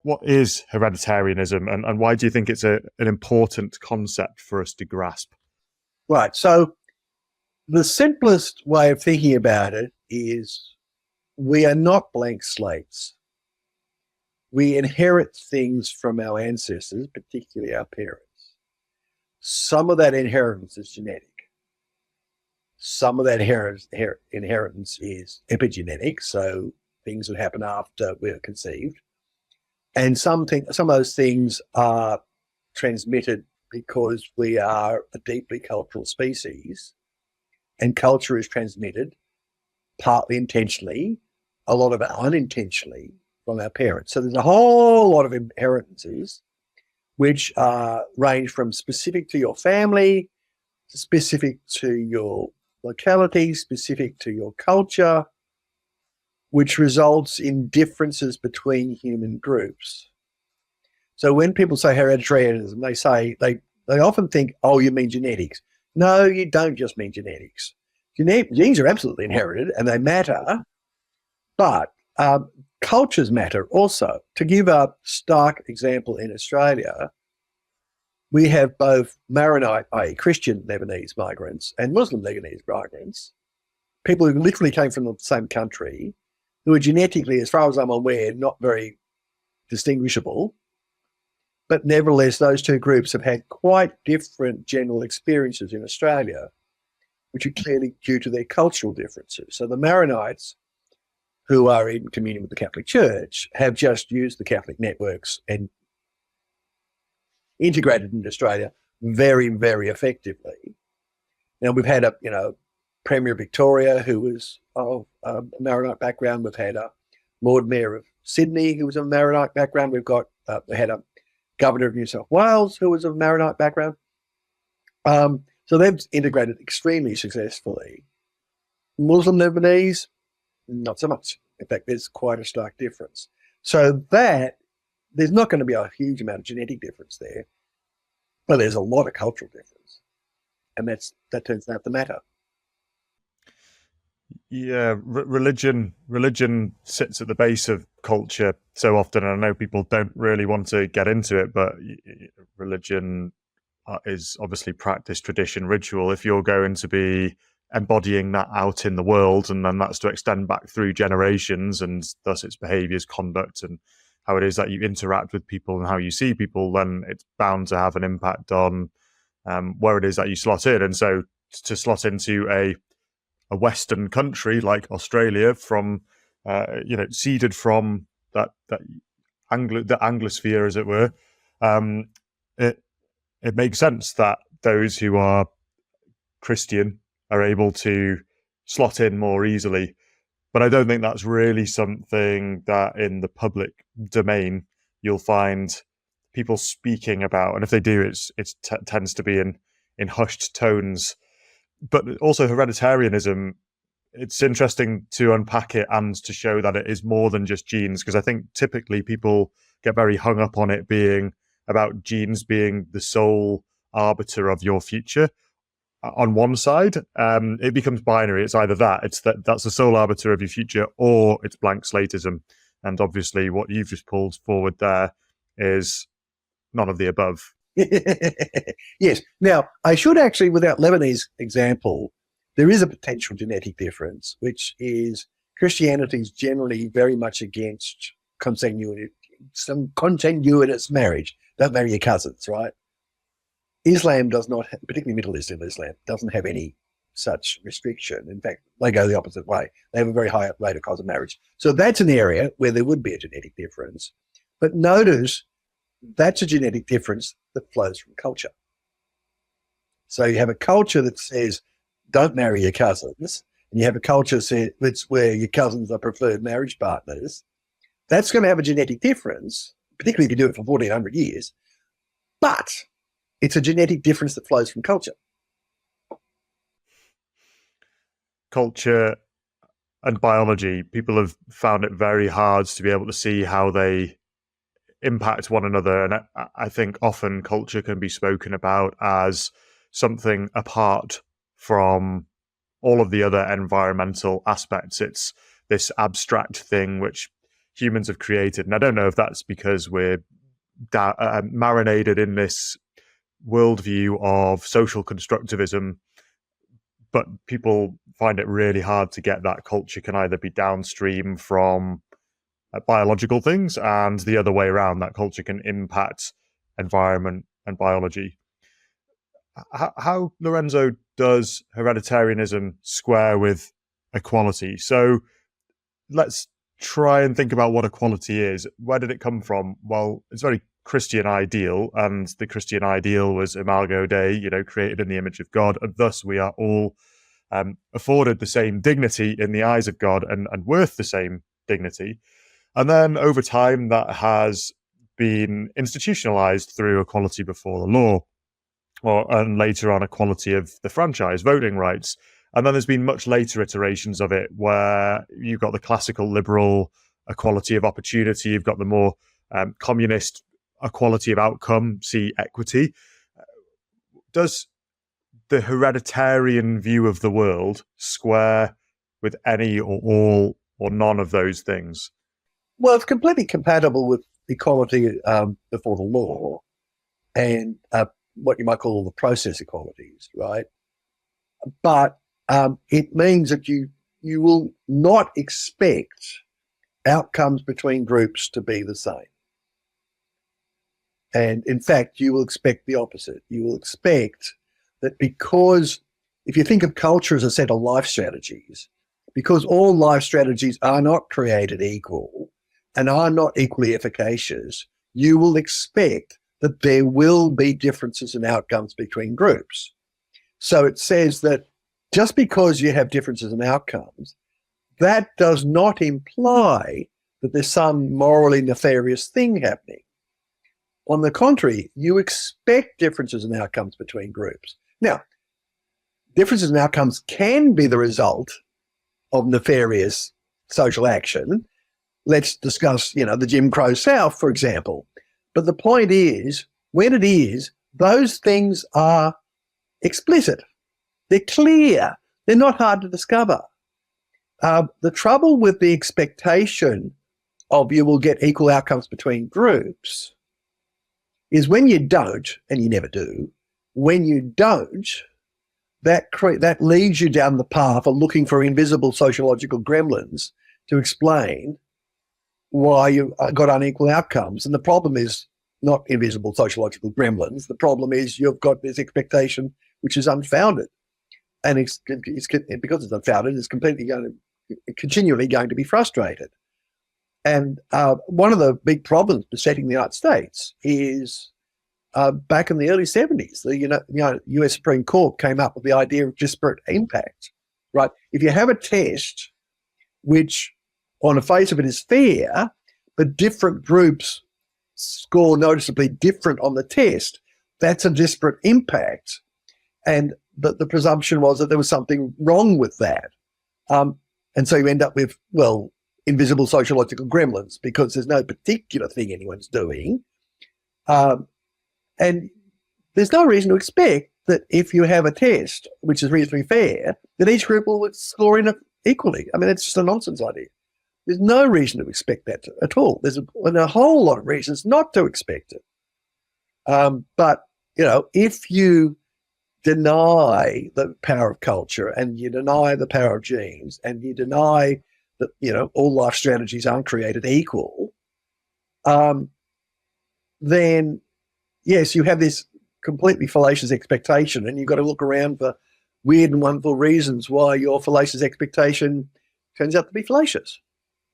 what is hereditarianism, and why do you think it's an important concept for us to grasp? Right. So the simplest way of thinking about it is we are not blank slates. We inherit things from our ancestors, particularly our parents. Some of that inheritance is genetic. Some of that inheritance is epigenetic, so things that happen after we're conceived. And some of those things are transmitted because we are a deeply cultural species, and culture is transmitted partly intentionally, a lot of it unintentionally, from our parents. So there's a whole lot of inheritances which range from specific to your family, specific to your locality, specific to your culture, which results in differences between human groups. So when people say hereditarianism, they say they often think, oh, you mean genetics. No, you don't just mean genetics. Genes are absolutely inherited and they matter, but cultures matter also. To give a stark example, in Australia, we have both Maronite, i.e. Christian Lebanese migrants, and Muslim Lebanese migrants, people who literally came from the same country, who are genetically, as far as I'm aware, not very distinguishable. But nevertheless, those two groups have had quite different general experiences in Australia, which are clearly due to their cultural differences. So the Maronites, who are in communion with the Catholic Church, have just used the Catholic networks and integrated into Australia very, very effectively. Now, we've had a Premier Victoria who was of a Maronite background. We've had a Lord Mayor of Sydney who was of a Maronite background. We've got we had a Governor of New South Wales who was of Maronite background. So they've integrated extremely successfully. Muslim Lebanese, not so much. In fact, there's quite a stark difference. So that there's not going to be a huge amount of genetic difference there, but there's a lot of cultural difference, and that turns out to matter. Yeah, religion sits at the base of culture so often, and I know people don't really want to get into it, but religion is obviously practice, tradition, ritual. If you're going to be embodying that out in the world, and then that's to extend back through generations, and thus its behaviors, conduct, and how it is that you interact with people and how you see people, then it's bound to have an impact on where it is that you slot in. And so to slot into a Western country like Australia, from seeded from the Anglosphere, as it were, it makes sense that those who are Christian are able to slot in more easily. But I don't think that's really something that in the public domain you'll find people speaking about. And if they do, it tends to be in hushed tones. But also hereditarianism, it's interesting to unpack it and to show that it is more than just genes, because I think typically people get very hung up on it being about genes being the sole arbiter of your future. On one side, it becomes binary. It's either that's the sole arbiter of your future, or it's blank slatism. And obviously what you've just pulled forward there is none of the above. Yes. Now, I should actually, with that Lebanese example, there is a potential genetic difference, which is Christianity is generally very much against consanguineous marriage. Don't marry your cousins, right? Islam does not, particularly Middle Eastern Islam, doesn't have any such restriction. In fact, they go the opposite way. They have a very high rate of cousin marriage. So that's an area where there would be a genetic difference. But notice that's a genetic difference that flows from culture. So you have a culture that says, don't marry your cousins, and you have a culture that's where your cousins are preferred marriage partners. That's going to have a genetic difference, particularly if you do it for 1,400 years. But it's a genetic difference that flows from culture. Culture and biology, people have found it very hard to be able to see how they impact one another. And I think often culture can be spoken about as something apart from all of the other environmental aspects. It's this abstract thing which humans have created. And I don't know if that's because we're marinated in this worldview of social constructivism, but people find it really hard to get that culture can either be downstream from biological things, and the other way around, that culture can impact environment and biology. How, Lorenzo, does hereditarianism square with equality? So let's try and think about what equality is. Where did it come from? Well, it's a very Christian ideal, and the Christian ideal was Imago Dei, created in the image of God, and thus we are all afforded the same dignity in the eyes of God and worth the same dignity. And then over time, that has been institutionalized through equality before the law, and later on equality of the franchise, voting rights. And then there's been much later iterations of it where you've got the classical liberal equality of opportunity, you've got the more communist equality of outcome, see equity. Does the hereditarian view of the world square with any or all or none of those things? Well, it's completely compatible with equality before the law and what you might call the process equalities, right? But it means that you will not expect outcomes between groups to be the same. And in fact, you will expect the opposite. You will expect that, because if you think of culture as a set of life strategies, because all life strategies are not created equal and are not equally efficacious, you will expect that there will be differences in outcomes between groups. So it says that just because you have differences in outcomes, that does not imply that there's some morally nefarious thing happening. On the contrary, you expect differences in outcomes between groups. Now, differences in outcomes can be the result of nefarious social action. Let's discuss, the Jim Crow South, for example. But the point is, when it is, those things are explicit. They're clear. They're not hard to discover. The trouble with the expectation of you will get equal outcomes between groups is when you don't, and you never do, when you don't, that leads you down the path of looking for invisible sociological gremlins to explain why you got unequal outcomes. And the problem is not invisible sociological gremlins. The problem is you've got this expectation which is unfounded. And it's because it's unfounded, it's continually going to be frustrated. And one of the big problems besetting the United States is back in the early 70s, the US Supreme Court came up with the idea of disparate impact, right? If you have a test which on the face of it is fair, but different groups score noticeably different on the test, that's a disparate impact. And the presumption was that there was something wrong with that. And so you end up with, invisible sociological gremlins, because there's no particular thing anyone's doing. And there's no reason to expect that if you have a test which is reasonably fair, that each group will score in it equally. I mean, it's just a nonsense idea. There's no reason to expect that at all. There's a whole lot of reasons not to expect it. But, if you deny the power of culture and you deny the power of genes and you deny that, all life strategies aren't created equal, then yes, you have this completely fallacious expectation, and you've got to look around for weird and wonderful reasons why your fallacious expectation turns out to be fallacious.